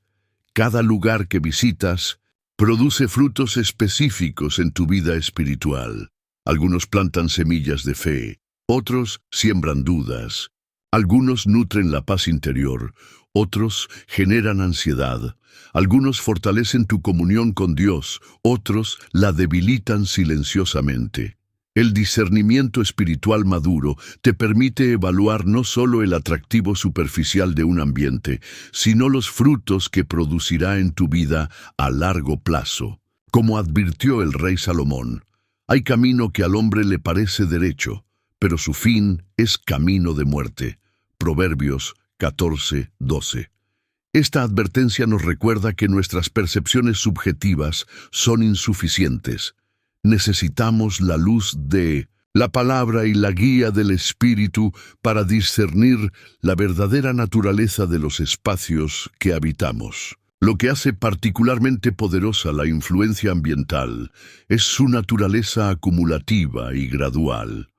Cada lugar que visitas produce frutos específicos en tu vida espiritual. Algunos plantan semillas de fe, otros siembran dudas. Algunos nutren la paz interior, otros generan ansiedad. Algunos fortalecen tu comunión con Dios, otros la debilitan silenciosamente. El discernimiento espiritual maduro te permite evaluar no solo el atractivo superficial de un ambiente, sino los frutos que producirá en tu vida a largo plazo. Como advirtió el rey Salomón, hay camino que al hombre le parece derecho, pero su fin es camino de muerte. Proverbios 14:12. Esta advertencia nos recuerda que nuestras percepciones subjetivas son insuficientes. Necesitamos la luz de la palabra y la guía del Espíritu para discernir la verdadera naturaleza de los espacios que habitamos. Lo que hace particularmente poderosa la influencia ambiental es su naturaleza acumulativa y gradual.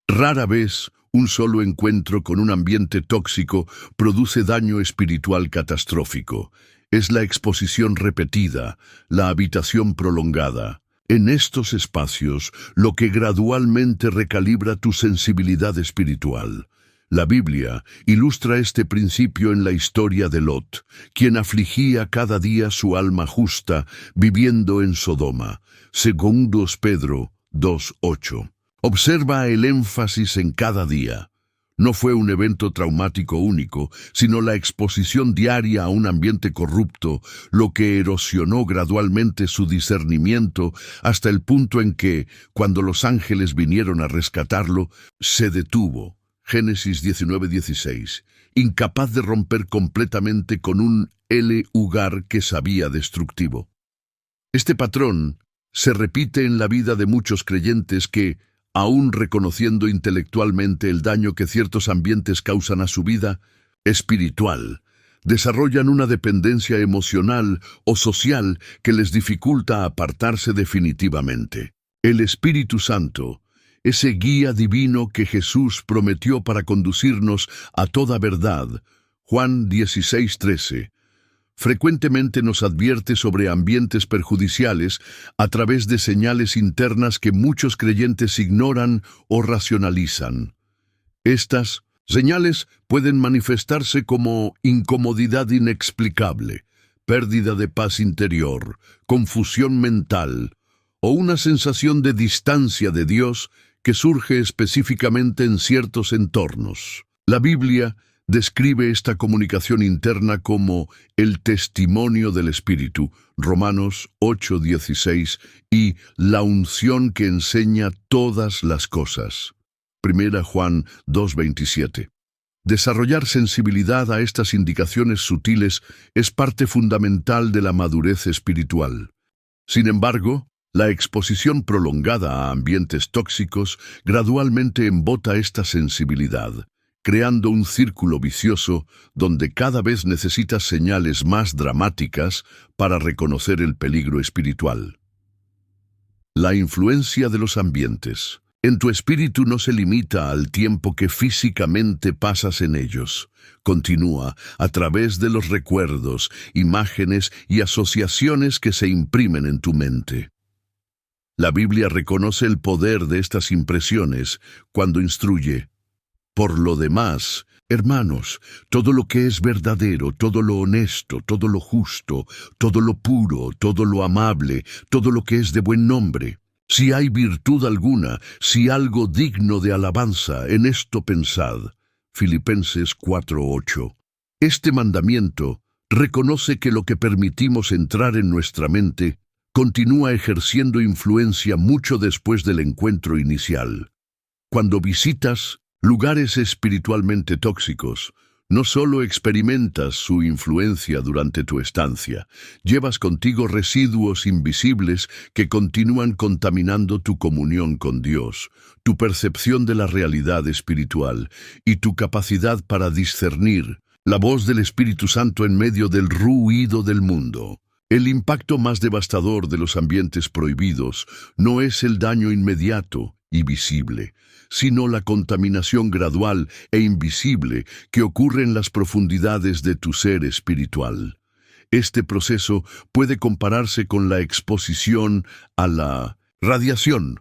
Rara vez un solo encuentro con un ambiente tóxico produce daño espiritual catastrófico. Es la exposición repetida, la habitación prolongada. En estos espacios, lo que gradualmente recalibra tu sensibilidad espiritual. La Biblia ilustra este principio en la historia de Lot, quien afligía cada día su alma justa, viviendo en Sodoma. 2 Pedro 2:8. Observa el énfasis en cada día. No fue un evento traumático único, sino la exposición diaria a un ambiente corrupto, lo que erosionó gradualmente su discernimiento hasta el punto en que, cuando los ángeles vinieron a rescatarlo, se detuvo. Génesis 19:16, incapaz de romper completamente con un lugar que sabía destructivo. Este patrón se repite en la vida de muchos creyentes que, aún reconociendo intelectualmente el daño que ciertos ambientes causan a su vida espiritual, desarrollan una dependencia emocional o social que les dificulta apartarse definitivamente. El Espíritu Santo, ese guía divino que Jesús prometió para conducirnos a toda verdad, Juan 16:13, frecuentemente nos advierte sobre ambientes perjudiciales a través de señales internas que muchos creyentes ignoran o racionalizan. Estas señales pueden manifestarse como incomodidad inexplicable, pérdida de paz interior, confusión mental o una sensación de distancia de Dios que surge específicamente en ciertos entornos. La Biblia describe esta comunicación interna como el testimonio del Espíritu, Romanos 8:16, y la unción que enseña todas las cosas, 1 Juan 2:27. Desarrollar sensibilidad a estas indicaciones sutiles es parte fundamental de la madurez espiritual. Sin embargo, la exposición prolongada a ambientes tóxicos gradualmente embota esta sensibilidad, creando un círculo vicioso donde cada vez necesitas señales más dramáticas para reconocer el peligro espiritual. La influencia de los ambientes. En tu espíritu no se limita al tiempo que físicamente pasas en ellos. Continúa a través de los recuerdos, imágenes y asociaciones que se imprimen en tu mente. La Biblia reconoce el poder de estas impresiones cuando instruye: por lo demás, hermanos, todo lo que es verdadero, todo lo honesto, todo lo justo, todo lo puro, todo lo amable, todo lo que es de buen nombre, si hay virtud alguna, si algo digno de alabanza, en esto pensad. Filipenses 4:8. Este mandamiento reconoce que lo que permitimos entrar en nuestra mente continúa ejerciendo influencia mucho después del encuentro inicial. Cuando visitas lugares espiritualmente tóxicos, no solo experimentas su influencia durante tu estancia, llevas contigo residuos invisibles que continúan contaminando tu comunión con Dios, tu percepción de la realidad espiritual y tu capacidad para discernir la voz del Espíritu Santo en medio del ruido del mundo. El impacto más devastador de los ambientes prohibidos no es el daño inmediato y visible, sino la contaminación gradual e invisible que ocurre en las profundidades de tu ser espiritual. Este proceso puede compararse con la exposición a la radiación.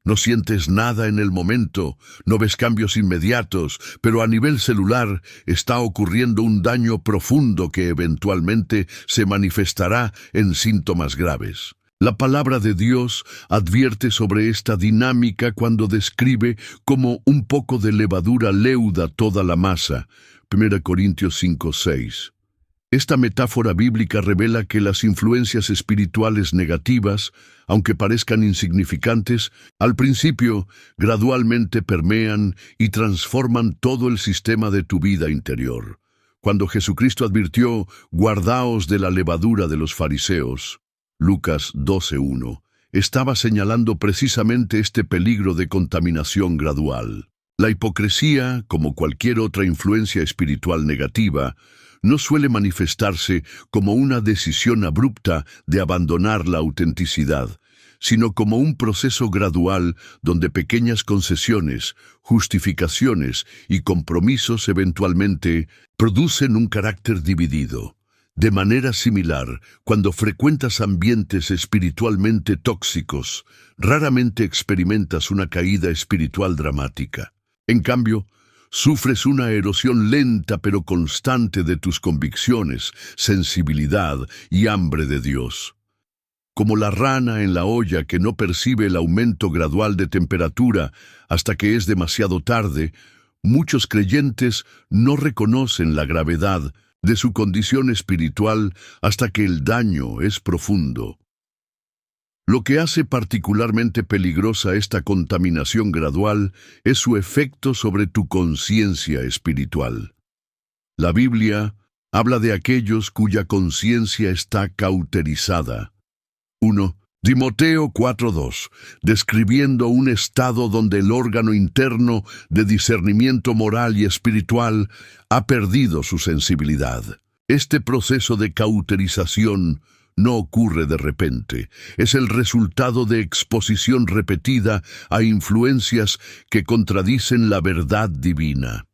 No sientes nada en el momento, no ves cambios inmediatos, pero a nivel celular está ocurriendo un daño profundo que eventualmente se manifestará en síntomas graves. La palabra de Dios advierte sobre esta dinámica cuando describe como un poco de levadura leuda toda la masa. 1 Corintios 5:6. Esta metáfora bíblica revela que las influencias espirituales negativas, aunque parezcan insignificantes, al principio gradualmente permean y transforman todo el sistema de tu vida interior. Cuando Jesucristo advirtió: guardaos de la levadura de los fariseos, Lucas 12:1, estaba señalando precisamente este peligro de contaminación gradual. La hipocresía, como cualquier otra influencia espiritual negativa, no suele manifestarse como una decisión abrupta de abandonar la autenticidad, sino como un proceso gradual donde pequeñas concesiones, justificaciones y compromisos eventualmente producen un carácter dividido. De manera similar, cuando frecuentas ambientes espiritualmente tóxicos, raramente experimentas una caída espiritual dramática. En cambio, sufres una erosión lenta pero constante de tus convicciones, sensibilidad y hambre de Dios. Como la rana en la olla que no percibe el aumento gradual de temperatura hasta que es demasiado tarde, muchos creyentes no reconocen la gravedad de su condición espiritual hasta que el daño es profundo. Lo que hace particularmente peligrosa esta contaminación gradual es su efecto sobre tu conciencia espiritual. La Biblia habla de aquellos cuya conciencia está cauterizada. 1. Timoteo 4:2, describiendo un estado donde el órgano interno de discernimiento moral y espiritual ha perdido su sensibilidad. Este proceso de cauterización no ocurre de repente, es el resultado de exposición repetida a influencias que contradicen la verdad divina.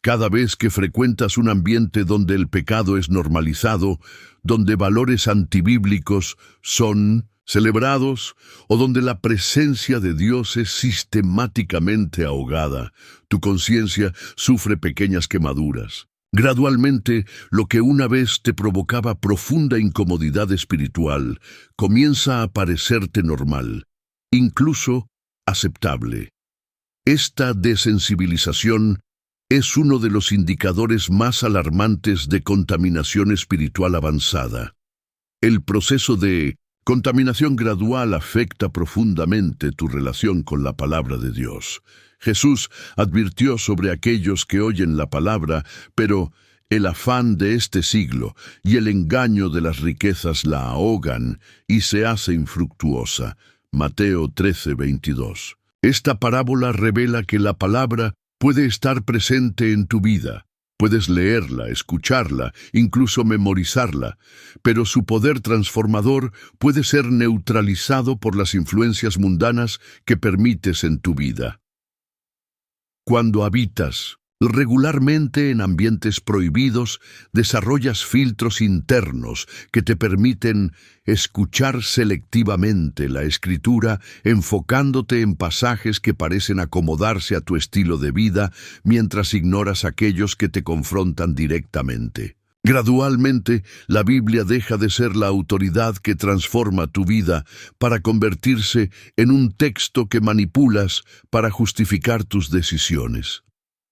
Cada vez que frecuentas un ambiente donde el pecado es normalizado, donde valores antibíblicos son celebrados o donde la presencia de Dios es sistemáticamente ahogada, tu conciencia sufre pequeñas quemaduras. Gradualmente, lo que una vez te provocaba profunda incomodidad espiritual comienza a parecerte normal, incluso aceptable. Esta desensibilización es uno de los indicadores más alarmantes de contaminación espiritual avanzada. El proceso de contaminación gradual afecta profundamente tu relación con la palabra de Dios. Jesús advirtió sobre aquellos que oyen la palabra, pero el afán de este siglo y el engaño de las riquezas la ahogan y se hace infructuosa. Mateo 13:22. Esta parábola revela que la palabra puede estar presente en tu vida, Puedes leerla, escucharla, incluso memorizarla, pero su poder transformador puede ser neutralizado por las influencias mundanas que permites en tu vida. Cuando habitas regularmente en ambientes prohibidos, desarrollas filtros internos que te permiten escuchar selectivamente la escritura, enfocándote en pasajes que parecen acomodarse a tu estilo de vida, mientras ignoras aquellos que te confrontan directamente. Gradualmente, la Biblia deja de ser la autoridad que transforma tu vida para convertirse en un texto que manipulas para justificar tus decisiones.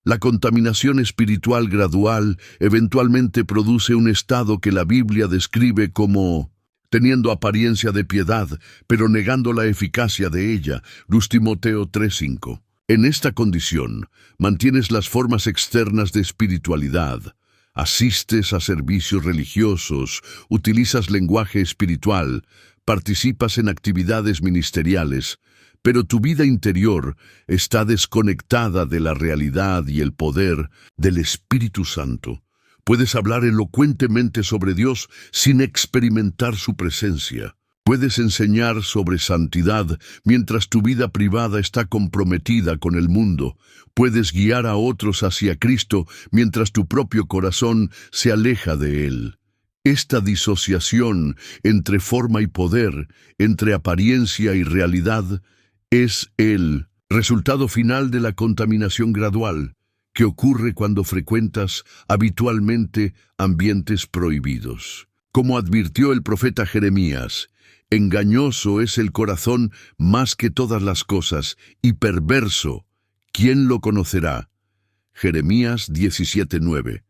La contaminación espiritual gradual eventualmente produce un estado que la Biblia describe como teniendo apariencia de piedad, pero negando la eficacia de ella. 2 Timoteo 3:5. En esta condición, mantienes las formas externas de espiritualidad. Asistes a servicios religiosos, utilizas lenguaje espiritual, participas en actividades ministeriales, pero tu vida interior está desconectada de la realidad y el poder del Espíritu Santo. Puedes hablar elocuentemente sobre Dios sin experimentar su presencia. Puedes enseñar sobre santidad mientras tu vida privada está comprometida con el mundo. Puedes guiar a otros hacia Cristo mientras tu propio corazón se aleja de Él. Esta disociación entre forma y poder, entre apariencia y realidad, es el resultado final de la contaminación gradual que ocurre cuando frecuentas habitualmente ambientes prohibidos. Como advirtió el profeta Jeremías, engañoso es el corazón más que todas las cosas y perverso, ¿quién lo conocerá? Jeremías 17:9.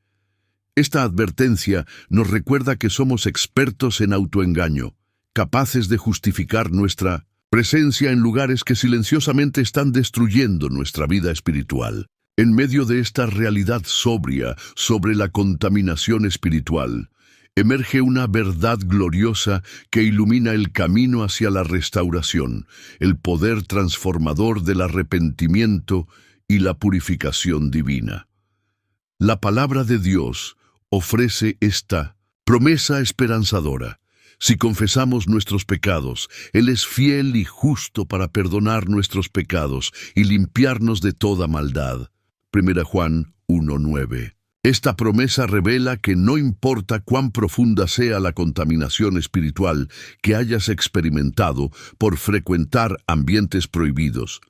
Esta advertencia nos recuerda que somos expertos en autoengaño, capaces de justificar nuestra presencia en lugares que silenciosamente están destruyendo nuestra vida espiritual. En medio de esta realidad sobria sobre la contaminación espiritual, emerge una verdad gloriosa que ilumina el camino hacia la restauración, el poder transformador del arrepentimiento y la purificación divina. La palabra de Dios ofrece esta promesa esperanzadora. Si confesamos nuestros pecados, Él es fiel y justo para perdonar nuestros pecados y limpiarnos de toda maldad. 1 Juan 1:9. Esta promesa revela que no importa cuán profunda sea la contaminación espiritual que hayas experimentado por frecuentar ambientes prohibidos,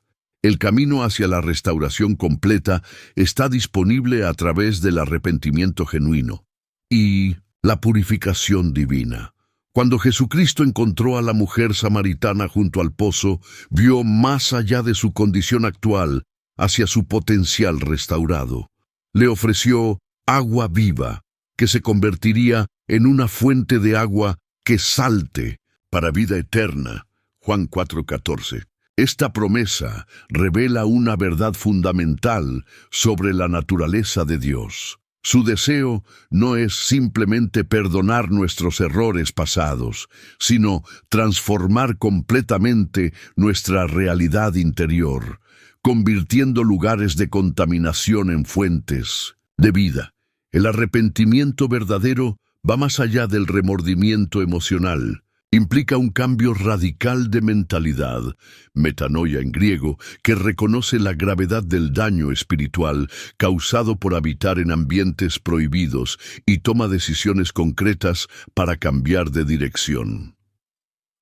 el camino hacia la restauración completa está disponible a través del arrepentimiento genuino y la purificación divina. Cuando Jesucristo encontró a la mujer samaritana junto al pozo, vio más allá de su condición actual hacia su potencial restaurado. Le ofreció agua viva, que se convertiría en una fuente de agua que salte para vida eterna. Juan 4:14. Esta promesa revela una verdad fundamental sobre la naturaleza de Dios. Su deseo no es simplemente perdonar nuestros errores pasados, sino transformar completamente nuestra realidad interior, convirtiendo lugares de contaminación en fuentes de vida. El arrepentimiento verdadero va más allá del remordimiento emocional. Implica un cambio radical de mentalidad, metanoia en griego, que reconoce la gravedad del daño espiritual causado por habitar en ambientes prohibidos y toma decisiones concretas para cambiar de dirección.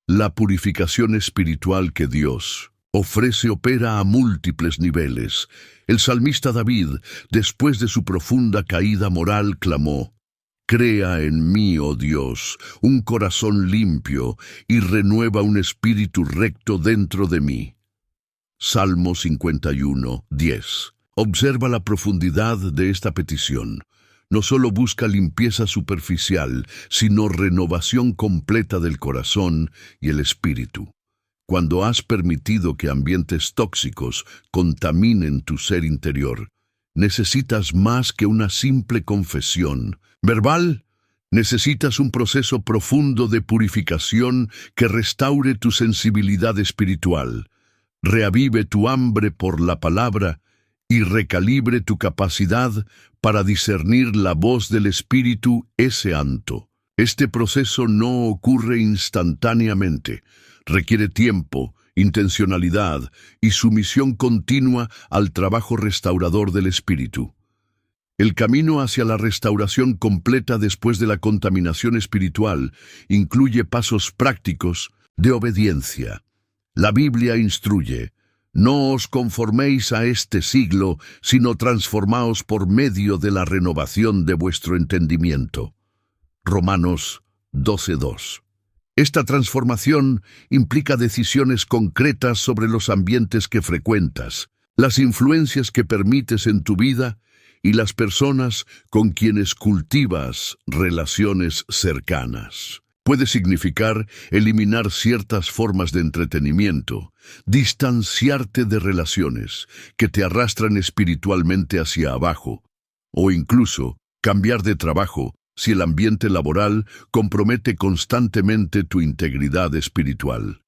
La purificación espiritual que Dios ofrece opera a múltiples niveles. El salmista David, después de su profunda caída moral, clamó: «Crea en mí, oh Dios, un corazón limpio y renueva un espíritu recto dentro de mí». Salmo 51:10. Observa la profundidad de esta petición. No solo busca limpieza superficial, sino renovación completa del corazón y el espíritu. Cuando has permitido que ambientes tóxicos contaminen tu ser interior, necesitas más que una simple confesión verbal. Necesitas un proceso profundo de purificación que restaure tu sensibilidad espiritual, reavive tu hambre por la palabra y recalibre tu capacidad para discernir la voz del Espíritu Santo. Este proceso no ocurre instantáneamente, requiere tiempo, intencionalidad y sumisión continua al trabajo restaurador del Espíritu. El camino hacia la restauración completa después de la contaminación espiritual incluye pasos prácticos de obediencia. La Biblia instruye: no os conforméis a este siglo, sino transformaos por medio de la renovación de vuestro entendimiento. Romanos 12:2. Esta transformación implica decisiones concretas sobre los ambientes que frecuentas, las influencias que permites en tu vida y las personas con quienes cultivas relaciones cercanas. Puede significar eliminar ciertas formas de entretenimiento, distanciarte de relaciones que te arrastran espiritualmente hacia abajo, o incluso cambiar de trabajo si el ambiente laboral compromete constantemente tu integridad espiritual.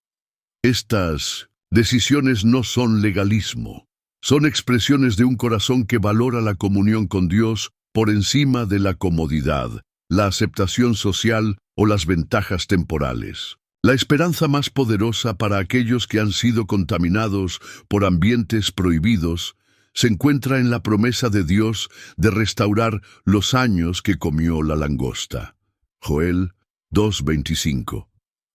Estas decisiones no son legalismo, son expresiones de un corazón que valora la comunión con Dios por encima de la comodidad, la aceptación social o las ventajas temporales. La esperanza más poderosa para aquellos que han sido contaminados por ambientes prohibidos se encuentra en la promesa de Dios de restaurar los años que comió la langosta. Joel 2:25.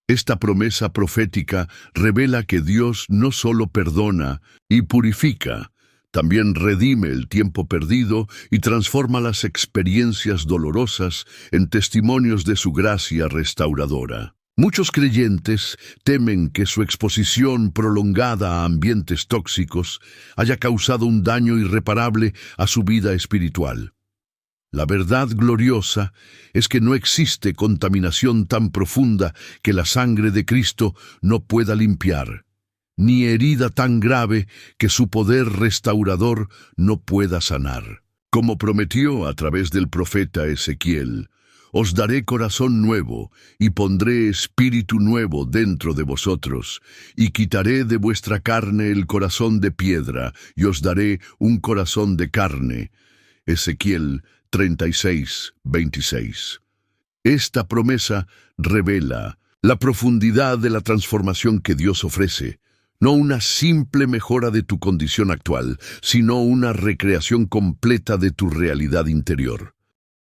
Esta promesa profética revela que Dios no solo perdona y purifica, también redime el tiempo perdido y transforma las experiencias dolorosas en testimonios de su gracia restauradora. Muchos creyentes temen que su exposición prolongada a ambientes tóxicos haya causado un daño irreparable a su vida espiritual. La verdad gloriosa es que no existe contaminación tan profunda que la sangre de Cristo no pueda limpiar, ni herida tan grave que su poder restaurador no pueda sanar. Como prometió a través del profeta Ezequiel: os daré corazón nuevo, y pondré espíritu nuevo dentro de vosotros, y quitaré de vuestra carne el corazón de piedra, y os daré un corazón de carne. Ezequiel 36:26. Esta promesa revela la profundidad de la transformación que Dios ofrece, no una simple mejora de tu condición actual, sino una recreación completa de tu realidad interior.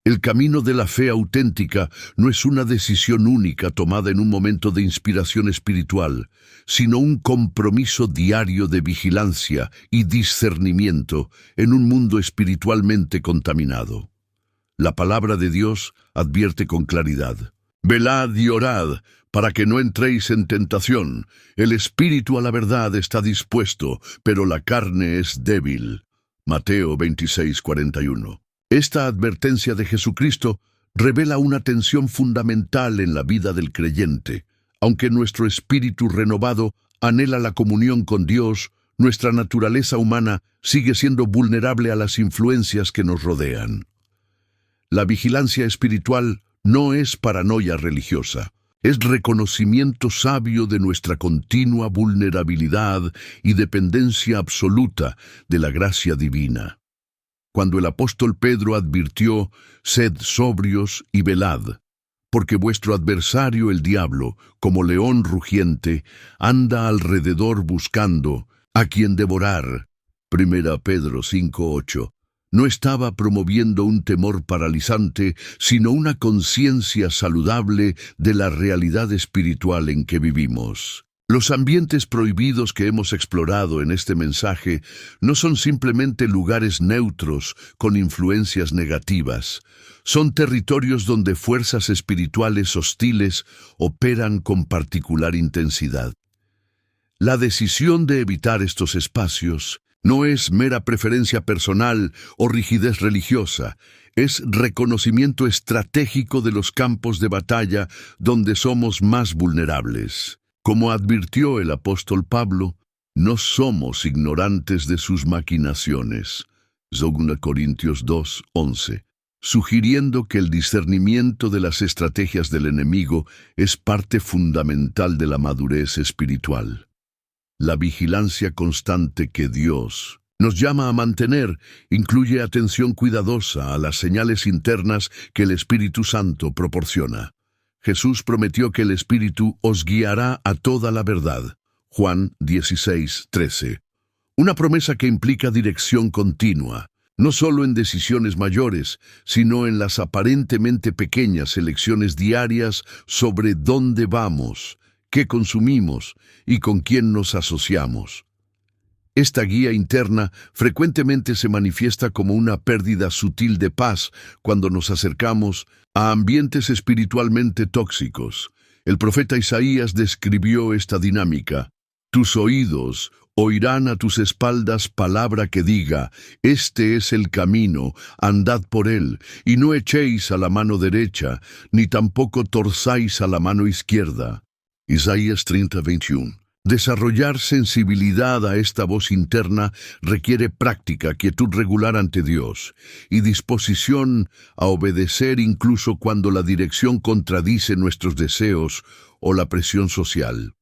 El camino de la fe auténtica no es una decisión única tomada en un momento de inspiración espiritual, sino un compromiso diario de vigilancia y discernimiento en un mundo espiritualmente contaminado. La palabra de Dios advierte con claridad: velad y orad, para que no entréis en tentación. El espíritu a la verdad está dispuesto, pero la carne es débil. Mateo 26:41. Esta advertencia de Jesucristo revela una tensión fundamental en la vida del creyente. Aunque nuestro espíritu renovado anhela la comunión con Dios, nuestra naturaleza humana sigue siendo vulnerable a las influencias que nos rodean. La vigilancia espiritual no es paranoia religiosa, es reconocimiento sabio de nuestra continua vulnerabilidad y dependencia absoluta de la gracia divina. Cuando el apóstol Pedro advirtió: sed sobrios y velad, porque vuestro adversario el diablo, como león rugiente, anda alrededor buscando a quien devorar. 1 Pedro 5:8. No estaba promoviendo un temor paralizante, sino una conciencia saludable de la realidad espiritual en que vivimos. Los ambientes prohibidos que hemos explorado en este mensaje no son simplemente lugares neutros con influencias negativas. Son territorios donde fuerzas espirituales hostiles operan con particular intensidad. La decisión de evitar estos espacios no es mera preferencia personal o rigidez religiosa, es reconocimiento estratégico de los campos de batalla donde somos más vulnerables. Como advirtió el apóstol Pablo, no somos ignorantes de sus maquinaciones. 2 Corintios 2:11, sugiriendo que el discernimiento de las estrategias del enemigo es parte fundamental de la madurez espiritual. La vigilancia constante que Dios Nos llama a mantener, incluye atención cuidadosa a las señales internas que el Espíritu Santo proporciona. Jesús prometió que el Espíritu os guiará a toda la verdad. Juan 16:13. Una promesa que implica dirección continua, no solo en decisiones mayores, sino en las aparentemente pequeñas elecciones diarias sobre dónde vamos, qué consumimos y con quién nos asociamos. Esta guía interna frecuentemente se manifiesta como una pérdida sutil de paz cuando nos acercamos a ambientes espiritualmente tóxicos. El profeta Isaías describió esta dinámica. Tus oídos oirán a tus espaldas palabra que diga, este es el camino, andad por él, y no echéis a la mano derecha, ni tampoco torzáis a la mano izquierda. Isaías 30:21. Desarrollar sensibilidad a esta voz interna requiere práctica, quietud regular ante Dios y disposición a obedecer incluso cuando la dirección contradice nuestros deseos o la presión social.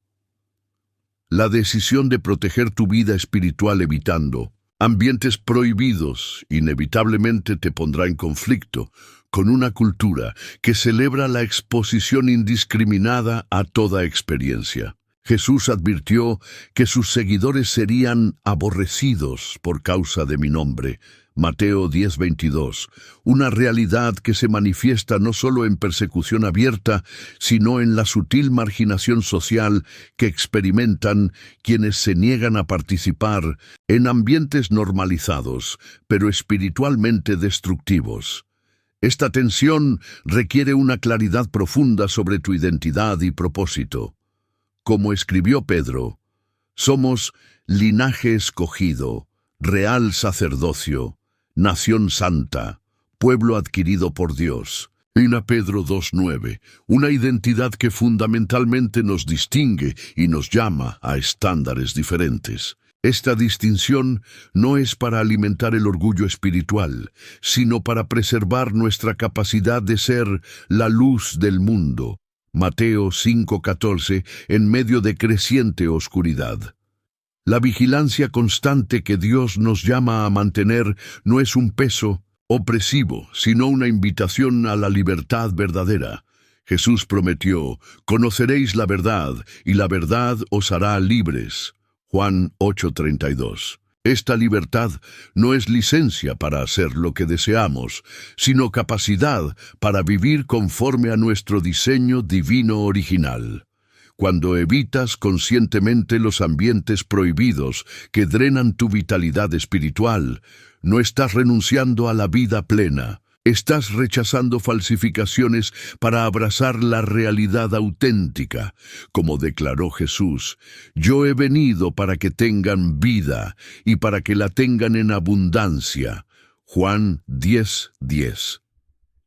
La decisión de proteger tu vida espiritual evitando ambientes prohibidos inevitablemente te pondrá en conflicto con una cultura que celebra la exposición indiscriminada a toda experiencia. Jesús advirtió que sus seguidores serían aborrecidos por causa de mi nombre. Mateo 10:22, una realidad que se manifiesta no solo en persecución abierta, sino en la sutil marginación social que experimentan quienes se niegan a participar en ambientes normalizados, pero espiritualmente destructivos. Esta tensión requiere una claridad profunda sobre tu identidad y propósito. Como escribió Pedro, somos linaje escogido, real sacerdocio, nación santa, pueblo adquirido por Dios. En Pedro 2:9, una identidad que fundamentalmente nos distingue y nos llama a estándares diferentes. Esta distinción no es para alimentar el orgullo espiritual, sino para preservar nuestra capacidad de ser la luz del mundo. Mateo 5:14, en medio de creciente oscuridad. La vigilancia constante que Dios nos llama a mantener no es un peso opresivo, sino una invitación a la libertad verdadera. Jesús prometió, conoceréis la verdad, y la verdad os hará libres. Juan 8:32. Esta libertad no es licencia para hacer lo que deseamos, sino capacidad para vivir conforme a nuestro diseño divino original. Cuando evitas conscientemente los ambientes prohibidos que drenan tu vitalidad espiritual, no estás renunciando a la vida plena. Estás rechazando falsificaciones para abrazar la realidad auténtica. Como declaró Jesús, yo he venido para que tengan vida y para que la tengan en abundancia. Juan 10:10.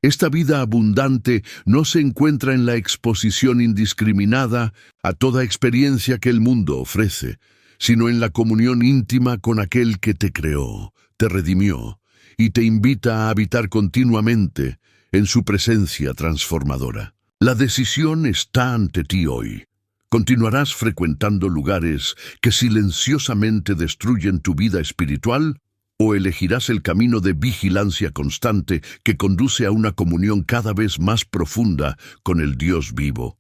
Esta vida abundante no se encuentra en la exposición indiscriminada a toda experiencia que el mundo ofrece, sino en la comunión íntima con aquel que te creó, te redimió y te invita a habitar continuamente en su presencia transformadora. La decisión está ante ti hoy. ¿Continuarás frecuentando lugares que silenciosamente destruyen tu vida espiritual? ¿O elegirás el camino de vigilancia constante que conduce a una comunión cada vez más profunda con el Dios vivo?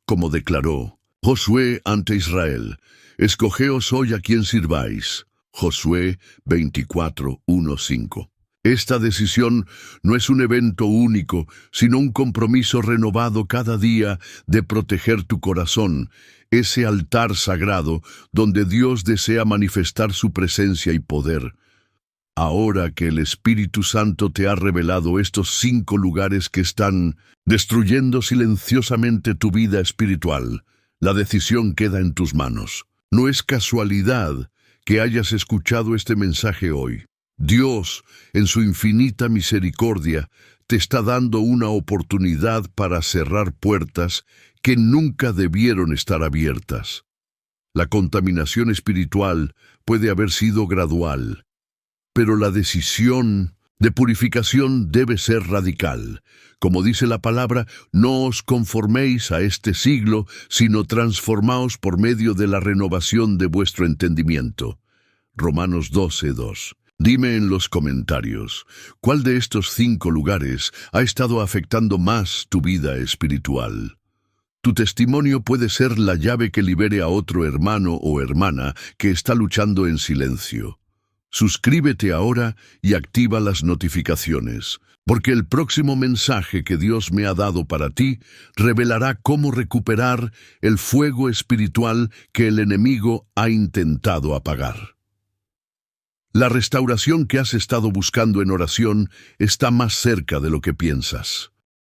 Como declaró Josué ante Israel, escogeos hoy a quien sirváis. Josué 24:1-5. Esta decisión no es un evento único, sino un compromiso renovado cada día de proteger tu corazón, ese altar sagrado donde Dios desea manifestar su presencia y poder. Ahora que el Espíritu Santo te ha revelado estos 5 lugares que están destruyendo silenciosamente tu vida espiritual, la decisión queda en tus manos. No es casualidad que hayas escuchado este mensaje hoy. Dios, en su infinita misericordia, te está dando una oportunidad para cerrar puertas que nunca debieron estar abiertas. La contaminación espiritual puede haber sido gradual, pero la decisión de purificación debe ser radical. Como dice la palabra, no os conforméis a este siglo, sino transformaos por medio de la renovación de vuestro entendimiento. Romanos 12:2. Dime en los comentarios, ¿cuál de estos 5 lugares ha estado afectando más tu vida espiritual? Tu testimonio puede ser la llave que libere a otro hermano o hermana que está luchando en silencio. Suscríbete ahora y activa las notificaciones, porque el próximo mensaje que Dios me ha dado para ti revelará cómo recuperar el fuego espiritual que el enemigo ha intentado apagar. La restauración que has estado buscando en oración está más cerca de lo que piensas.